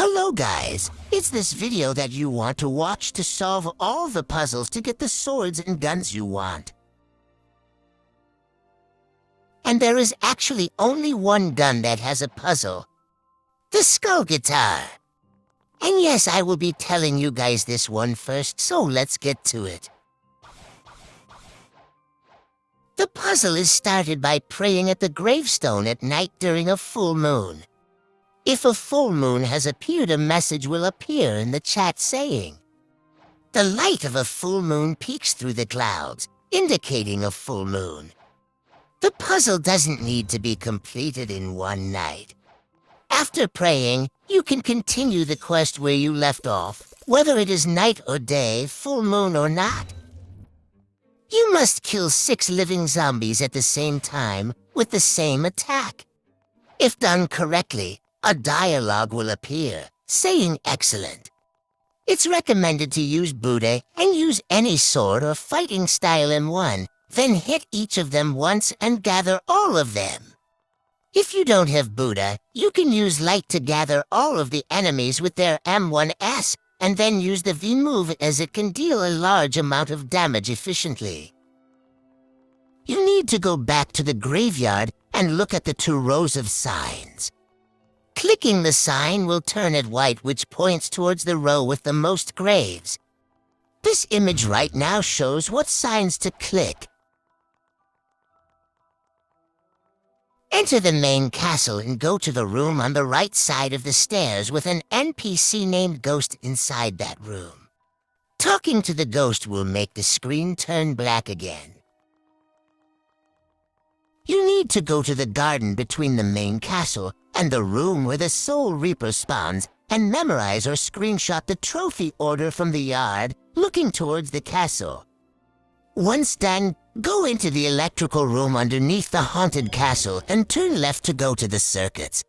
Hello guys, it's this video that you want to watch to solve all the puzzles to get the swords and guns you want. And there is actually only one gun that has a puzzle. The skull guitar. And yes, I will be telling you guys this one first, so let's get to it. The puzzle is started by praying at the gravestone at night during a full moon. If a full moon has appeared, a message will appear in the chat saying, "The light of a full moon peeks through the clouds, indicating a full moon." The puzzle doesn't need to be completed in one night. After praying, you can continue the quest where you left off, whether it is night or day, full moon or not. You must kill 6 living zombies at the same time with the same attack. If done correctly, a dialogue will appear, saying excellent. It's recommended to use Buddha and use any sword or fighting style in one, then hit each of them once and gather all of them. If you don't have Buddha, you can use light to gather all of the enemies with their M1S, and then use the V move as it can deal a large amount of damage efficiently. You need to go back to the graveyard and look at the 2 rows of signs. Clicking the sign will turn it white, which points towards the row with the most graves. This image right now shows what signs to click. Enter the main castle and go to the room on the right side of the stairs with an NPC named Ghost inside that room. Talking to the ghost will make the screen turn black again. You need to go to the garden between the main castle and the room where the Soul Reaper spawns and memorize or screenshot the trophy order from the yard looking towards the castle. Once done, go into the electrical room underneath the haunted castle and turn left to go to the circuits.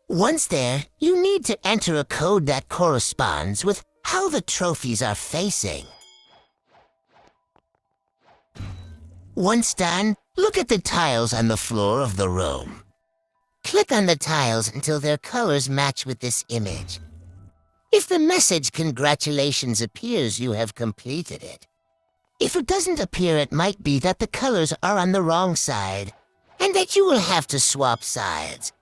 Once there, you need to enter a code that corresponds with how the trophies are facing. Once done, look at the tiles on the floor of the room. Click on the tiles until their colors match with this image. If the message "Congratulations" appears, you have completed it. If it doesn't appear, it might be that the colors are on the wrong side, and that you will have to swap sides.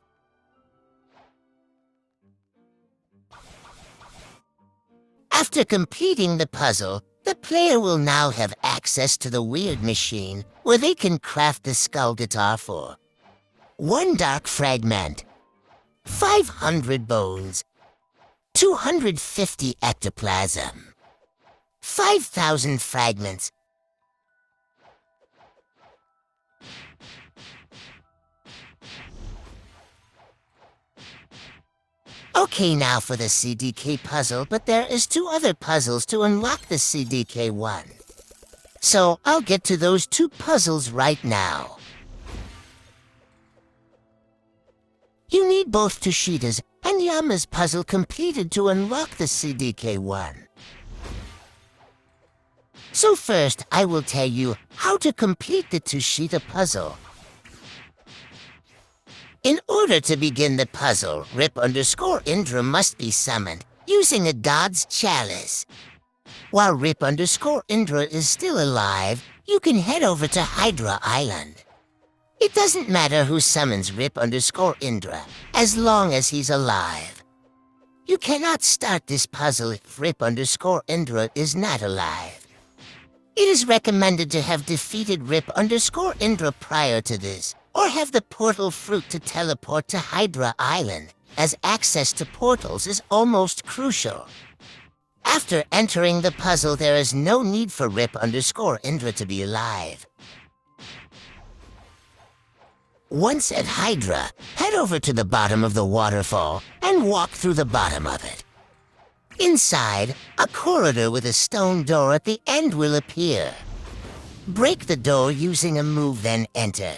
After completing the puzzle, the player will now have access to the weird machine where they can craft the skull guitar for 1 dark fragment, 500 bones, 250 ectoplasm, 5,000 fragments, Okay, now for the CDK puzzle, but there is 2 other puzzles to unlock the CDK one. So I'll get to those 2 puzzles right now. You need both Tushita's and Yama's puzzle completed to unlock the CDK one. So first, I will tell you how to complete the Tushita puzzle. In order to begin the puzzle, Rip_Indra must be summoned using a god's chalice. While Rip_Indra is still alive, you can head over to Hydra Island. It doesn't matter who summons Rip_Indra, as long as he's alive. You cannot start this puzzle if Rip_Indra is not alive. It is recommended to have defeated Rip_Indra prior to this, or have the portal fruit to teleport to Hydra Island, as access to portals is almost crucial. After entering the puzzle, there is no need for Rip_Indra to be alive. Once at Hydra, head over to the bottom of the waterfall and walk through the bottom of it. Inside, a corridor with a stone door at the end will appear. Break the door using a move, then enter.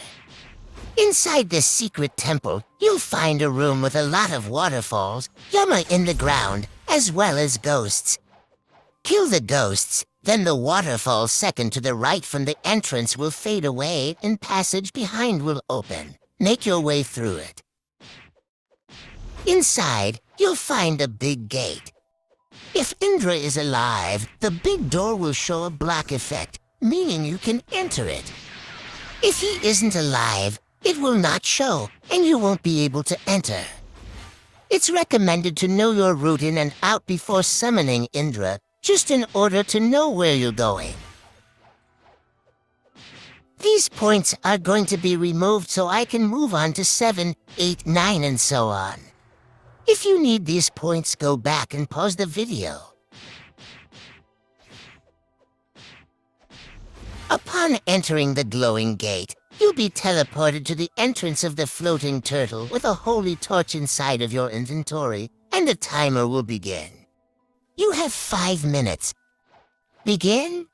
Inside this secret temple, you'll find a room with a lot of waterfalls, Yama in the ground, as well as ghosts. Kill the ghosts, then the waterfall second to the right from the entrance will fade away and passage behind will open. Make your way through it. Inside, you'll find a big gate. If Indra is alive, the big door will show a black effect, meaning you can enter it. If he isn't alive, it will not show, and you won't be able to enter. It's recommended to know your route in and out before summoning Indra, just in order to know where you're going. These points are going to be removed so I can move on to 7, 8, 9, and so on. If you need these points, go back and pause the video. Upon entering the glowing gate, you'll be teleported to the entrance of the floating turtle with a holy torch inside of your inventory, and the timer will begin. You have 5 minutes. Begin?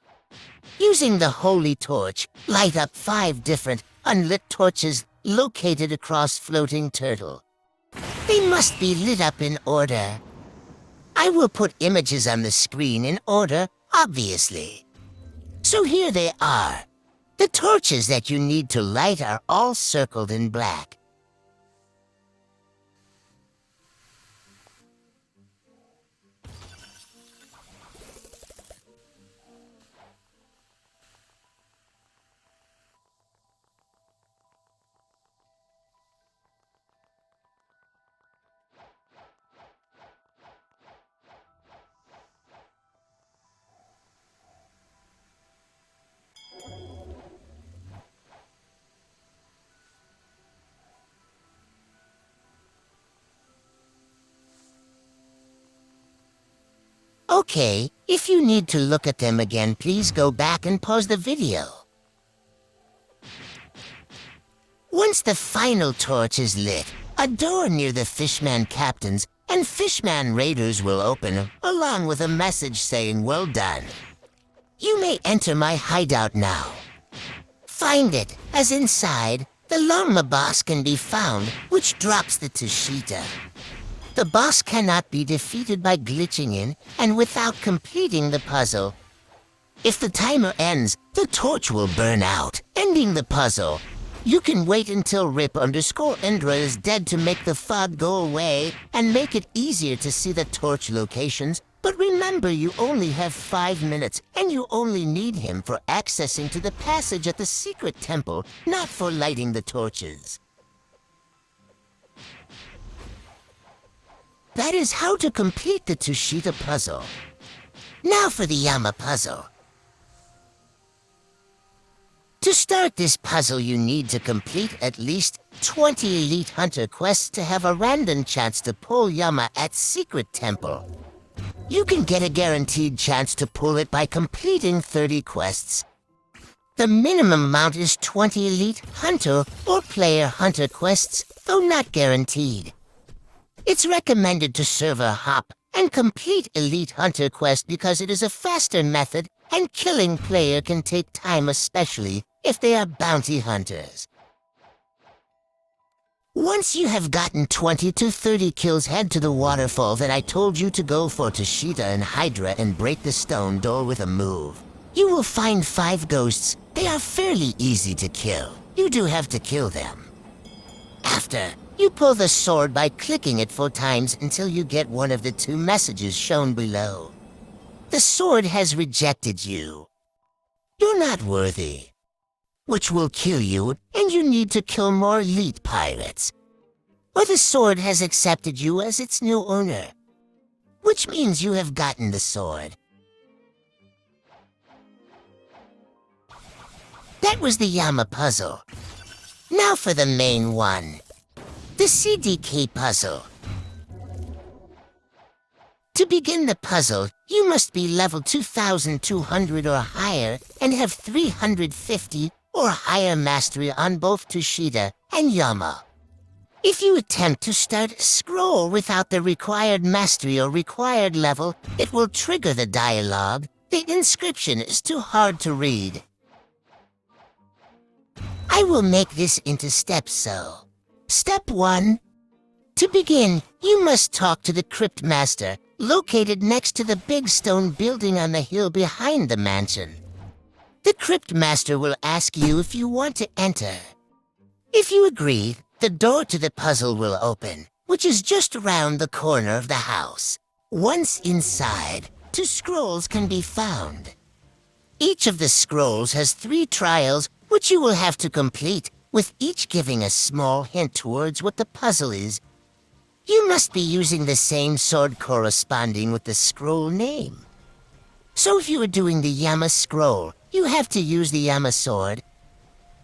Using the holy torch, light up 5 different unlit torches located across floating turtle. They must be lit up in order. I will put images on the screen in order, obviously. So here they are. The torches that you need to light are all circled in black. Okay, if you need to look at them again, please go back and pause the video. Once the final torch is lit, a door near the Fishman Captains and Fishman Raiders will open, along with a message saying, "Well done." You may enter my hideout now. Find it, as inside, the Llama boss can be found, which drops the Tushita. The boss cannot be defeated by glitching in and without completing the puzzle. If the timer ends, the torch will burn out, ending the puzzle. You can wait until Rip_Indra is dead to make the fog go away and make it easier to see the torch locations, but remember you only have 5 minutes and you only need him for accessing to the passage at the secret temple, not for lighting the torches. That is how to complete the Tushita Puzzle. Now for the Yama Puzzle. To start this puzzle, you need to complete at least 20 Elite Hunter quests to have a random chance to pull Yama at Secret Temple. You can get a guaranteed chance to pull it by completing 30 quests. The minimum amount is 20 Elite Hunter or Player Hunter quests, though not guaranteed. It's recommended to server hop and complete Elite Hunter quest because it is a faster method and killing player can take time, especially if they are bounty hunters. Once you have gotten 20 to 30 kills, head to the waterfall that I told you to go for Tushita and Hydra and break the stone door with a move. You will find 5 ghosts. They are fairly easy to kill. You do have to kill them. After, you pull the sword by clicking it 4 times until you get one of the 2 messages shown below. The sword has rejected you. You're not worthy, which will kill you, and you need to kill more elite pirates. Or the sword has accepted you as its new owner, which means you have gotten the sword. That was the Yama Puzzle. Now for the main one. The CDK Puzzle. To begin the puzzle, you must be level 2200 or higher and have 350 or higher mastery on both Tushita and Yama. If you attempt to start a scroll without the required mastery or required level, it will trigger the dialogue. The inscription is too hard to read. I will make this into steps, so. Step 1. To begin, you must talk to the Crypt Master, located next to the big stone building on the hill behind the mansion. The Crypt Master will ask you if you want to enter. If you agree, the door to the puzzle will open, which is just around the corner of the house. Once inside, 2 scrolls can be found. Each of the scrolls has 3 trials which you will have to complete, with each giving a small hint towards what the puzzle is. You must be using the same sword corresponding with the scroll name. So if you are doing the Yama scroll, you have to use the Yama sword.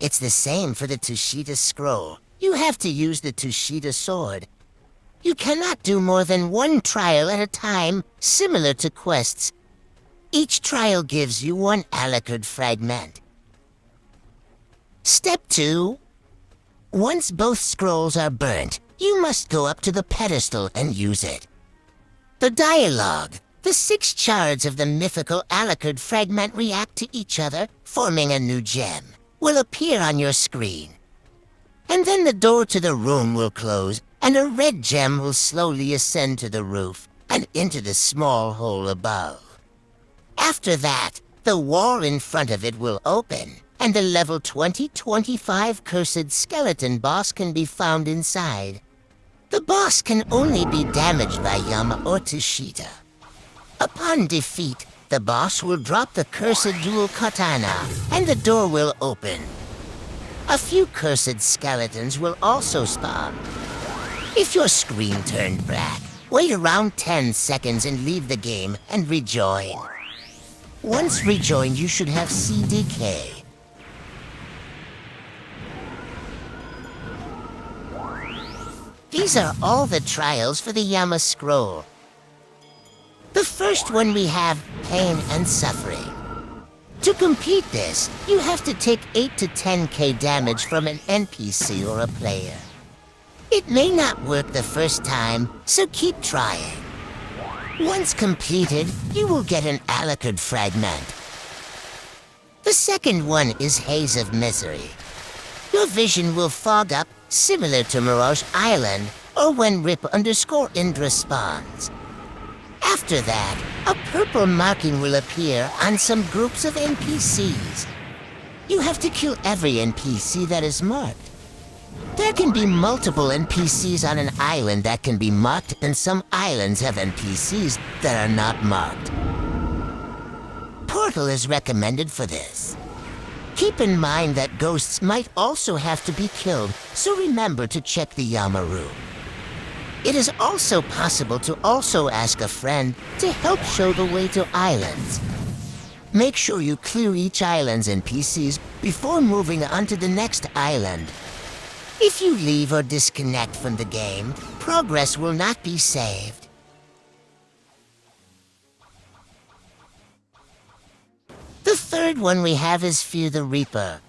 It's the same for the Tushita scroll. You have to use the Tushita sword. You cannot do more than 1 trial at a time, similar to quests. Each trial gives you 1 Alucard fragment. Step 2. Once both scrolls are burnt, you must go up to the pedestal and use it. The dialogue. The 6 shards of the mythical Alucard fragment react to each other, forming a new gem, will appear on your screen. And then the door to the room will close, and a red gem will slowly ascend to the roof and into the small hole above. After that, the wall in front of it will open, and the level 2025 cursed skeleton boss can be found inside. The boss can only be damaged by Yama or Tushita. Upon defeat, the boss will drop the cursed dual katana, and the door will open. A few cursed skeletons will also spawn. If your screen turned black, wait around 10 seconds and leave the game and rejoin. Once rejoined, you should have CDK. These are all the trials for the Yama scroll. The first one we have pain and suffering. To complete this, you have to take 8 to 10k damage from an NPC or a player. It may not work the first time, so keep trying. Once completed, you will get an Alucard fragment. The second one is Haze of Misery. Your vision will fog up, similar to Mirage Island, or when Rip_Indra spawns. After that, a purple marking will appear on some groups of NPCs. You have to kill every NPC that is marked. There can be multiple NPCs on an island that can be marked, and some islands have NPCs that are not marked. Portal is recommended for this. Keep in mind that ghosts might also have to be killed, so remember to check the Yama room. It is also possible to also ask a friend to help show the way to islands. Make sure you clear each island's NPCs before moving on to the next island. If you leave or disconnect from the game, progress will not be saved. The third one we have is Fear the Reaper.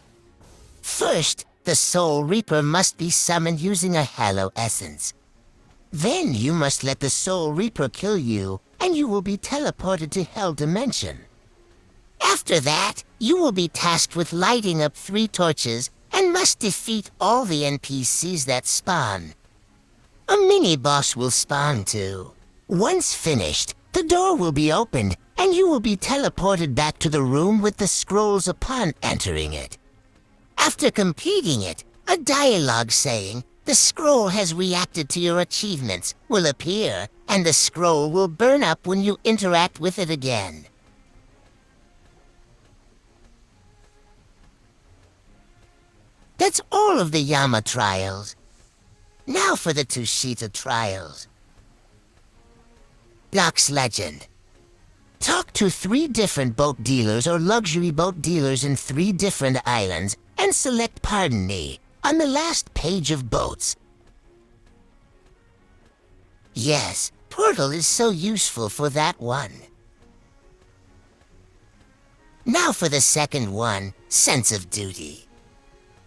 First, the Soul Reaper must be summoned using a Hallow Essence. Then you must let the Soul Reaper kill you, and you will be teleported to Hell Dimension. After that, you will be tasked with lighting up 3 torches and must defeat all the NPCs that spawn. A mini-boss will spawn too. Once finished, the door will be opened, and you will be teleported back to the room with the scrolls upon entering it. After completing it, a dialogue saying, "The scroll has reacted to your achievements," will appear, and the scroll will burn up when you interact with it again. That's all of the Yama trials. Now for the Tushita trials. Blox Legend. Talk to 3 different boat dealers or luxury boat dealers in 3 different islands and select Pardon Me on the last page of boats. Yes, Portal is so useful for that one. Now for the second one, Sense of Duty.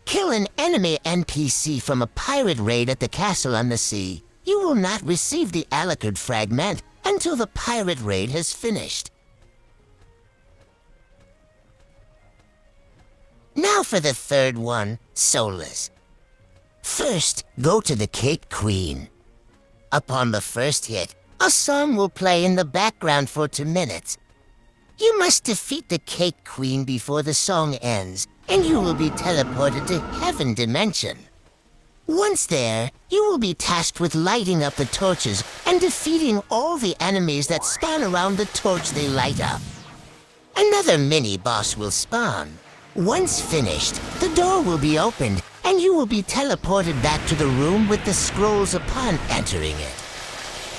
Kill an enemy NPC from a pirate raid at the castle on the sea. You will not receive the Alucard fragment until the pirate raid has finished. Now for the third one, Soulless. First, go to the Cape Queen. Upon the first hit, a song will play in the background for 2 minutes. You must defeat the Cape Queen before the song ends, and you will be teleported to Heaven Dimension. Once there, you will be tasked with lighting up the torches and defeating all the enemies that spawn around the torch they light up. Another mini-boss will spawn. Once finished, the door will be opened and you will be teleported back to the room with the scrolls upon entering it.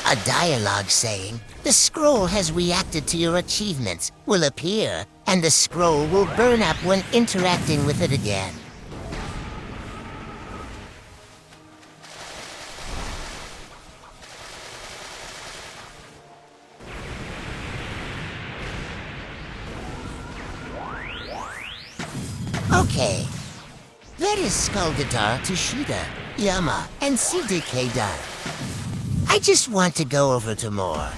A dialogue saying, "The scroll has reacted to your achievements," will appear, and the scroll will burn up when interacting with it again. Okay, that is Skull Guitar, Tushita, Yama, and CDK done. I just want to go over to more,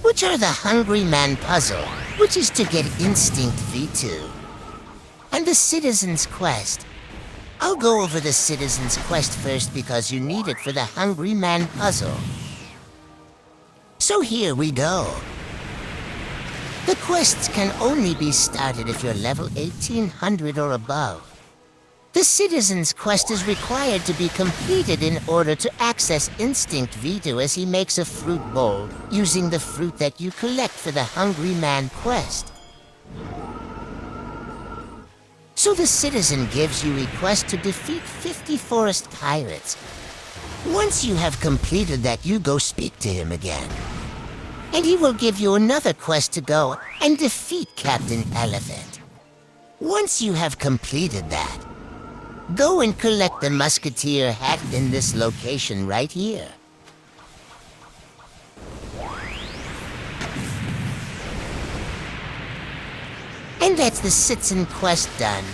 which are the Hungry Man Puzzle, which is to get Instinct V2, and the Citizen's Quest. I'll go over the Citizen's Quest first because you need it for the Hungry Man Puzzle. So here we go. The quests can only be started if you're level 1800 or above. The Citizen's Quest is required to be completed in order to access Instinct V2 as he makes a fruit bowl using the fruit that you collect for the Hungry Man Quest. So the Citizen gives you a quest to defeat 50 forest pirates. Once you have completed that, you go speak to him again. And he will give you another quest to go and defeat Captain Elephant. Once you have completed that, go and collect the Musketeer hat in this location right here. And that's the Citizen Quest done.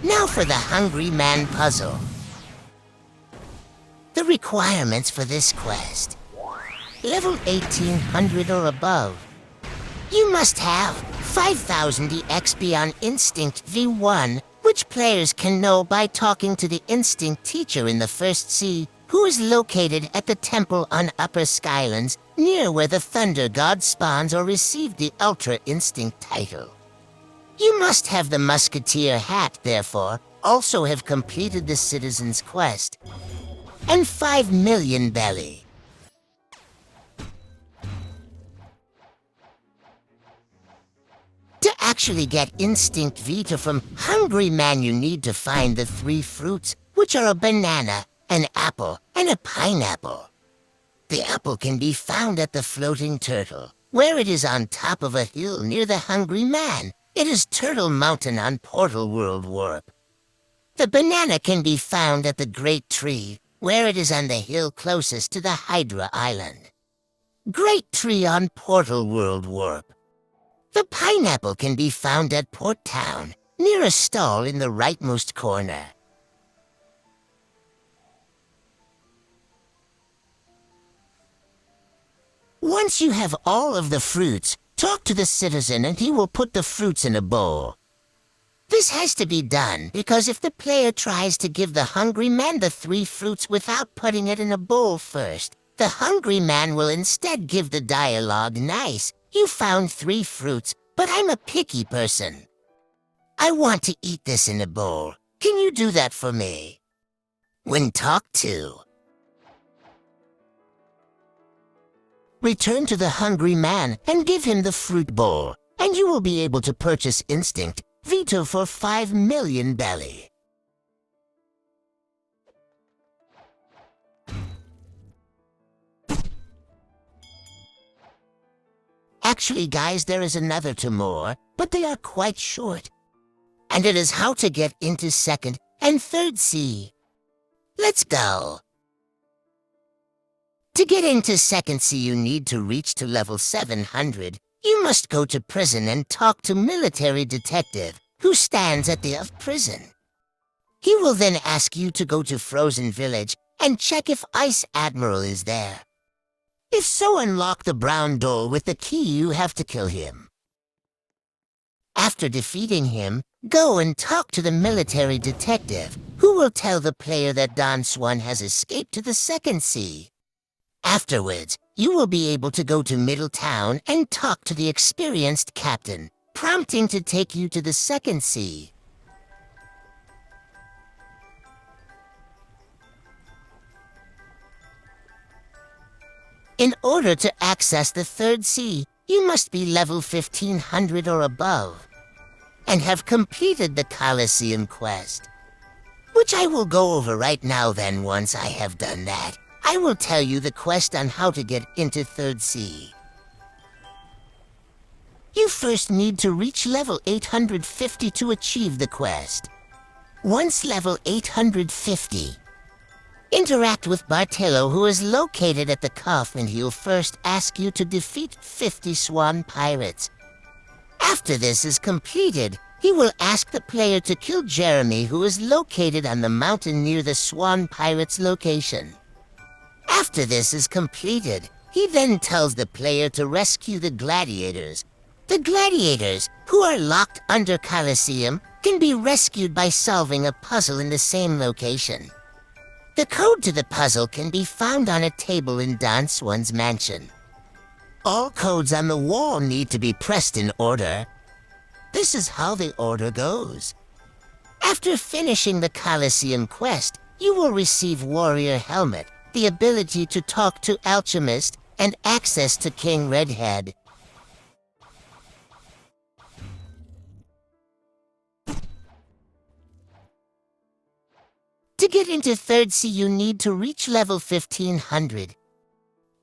Now for the Hungry Man Puzzle. The requirements for this quest. Level 1800 or above. You must have 5000 EXP on Instinct V1, which players can know by talking to the Instinct teacher in the first sea, who is located at the temple on Upper Skylands, near where the Thunder God spawns or received the Ultra Instinct title. You must have the Musketeer hat, therefore, also have completed the Citizen's Quest, and 5 million belly. To actually get Instinct Vita from Hungry Man, you need to find the 3 fruits, which are a banana, an apple, and a pineapple. The apple can be found at the Floating Turtle, where it is on top of a hill near the Hungry Man. It is Turtle Mountain on Portal World Warp. The banana can be found at the Great Tree, where it is on the hill closest to the Hydra Island. Great Tree on Portal World Warp. The pineapple can be found at Port Town, near a stall in the rightmost corner. Once you have all of the fruits, talk to the Citizen and he will put the fruits in a bowl. This has to be done because if the player tries to give the Hungry Man the 3 fruits without putting it in a bowl first, the Hungry Man will instead give the dialogue, "Nice, you found 3 fruits, but I'm a picky person. I want to eat this in a bowl. Can you do that for me?" When talked to, return to the Hungry Man and give him the fruit bowl, and you will be able to purchase Instinct Vita for 5 million belly. Actually, guys, there is another 2 more, but they are quite short. And it is how to get into 2nd and 3rd sea. Let's go. To get into 2nd sea, you need to reach to level 700. You must go to prison and talk to military detective who stands at the prison. He will then ask you to go to Frozen Village and check if Ice Admiral is there. If so, unlock the brown doll with the key. You have to kill him. After defeating him, go and talk to the military detective, who will tell the player that Don Swan has escaped to the 2nd sea. Afterwards, you will be able to go to Middletown and talk to the experienced captain, prompting to take you to the second sea. In order to access the third sea, you must be level 1500 or above, and have completed the Colosseum Quest, which I will go over right now. Then once I have done that, I will tell you the quest on how to get into third sea. You first need to reach level 850 to achieve the quest. Once level 850, interact with Bartello, who is located at the Cuff, and he'll first ask you to defeat 50 swan pirates. After this is completed, he will ask the player to kill Jeremy, who is located on the mountain near the swan pirates' location. After this is completed, he then tells the player to rescue the gladiators. The gladiators, who are locked under Colosseum, can be rescued by solving a puzzle in the same location. The code to the puzzle can be found on a table in Don Swan's mansion. All codes on the wall need to be pressed in order. This is how the order goes. After finishing the Colosseum Quest, you will receive Warrior Helmet, the ability to talk to Alchemist, and access to King Redhead. To get into third sea, you need to reach level 1500.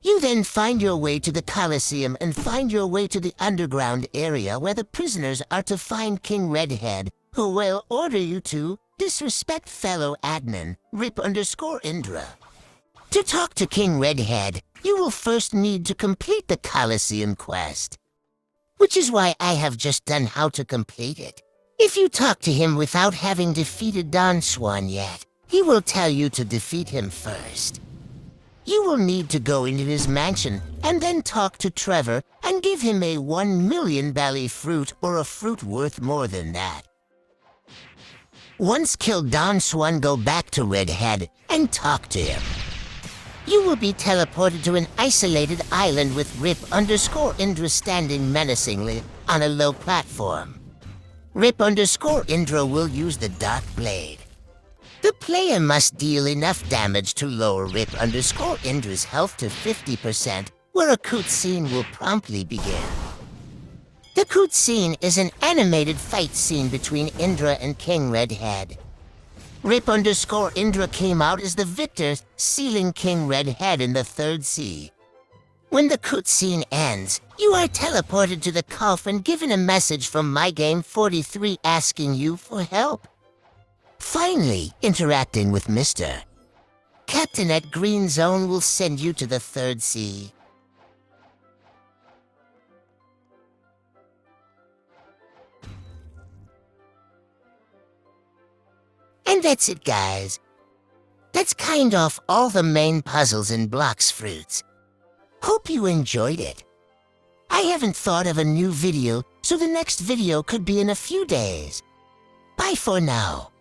You then find your way to the Colosseum and find your way to the underground area where the prisoners are to find King Redhead, who will order you to disrespect fellow admin, Rip_Indra. To talk to King Redhead, you will first need to complete the Colosseum Quest, which is why I have just done how to complete it. If you talk to him without having defeated Don Swan yet, he will tell you to defeat him first. You will need to go into his mansion and then talk to Trevor and give him a 1 million belly fruit or a fruit worth more than that. Once killed Don Swan, go back to Redhead and talk to him. You will be teleported to an isolated island with Rip_Indra standing menacingly on a low platform. Rip_Indra will use the Dark Blade. The player must deal enough damage to lower Rip_Indra's health to 50%, where a cutscene will promptly begin. The cutscene is an animated fight scene between Indra and King Redhead. Rip_Indra came out as the victor, sealing King Redhead in the third sea. When the cutscene ends, you are teleported to the Cuff and given a message from MyGame43 asking you for help. Finally, interacting with Mr. Captain at Green Zone will send you to the third sea. And that's it, guys. That's kind of all the main puzzles in Bloxfruits. Hope you enjoyed it. I haven't thought of a new video, so the next video could be in a few days. Bye for now.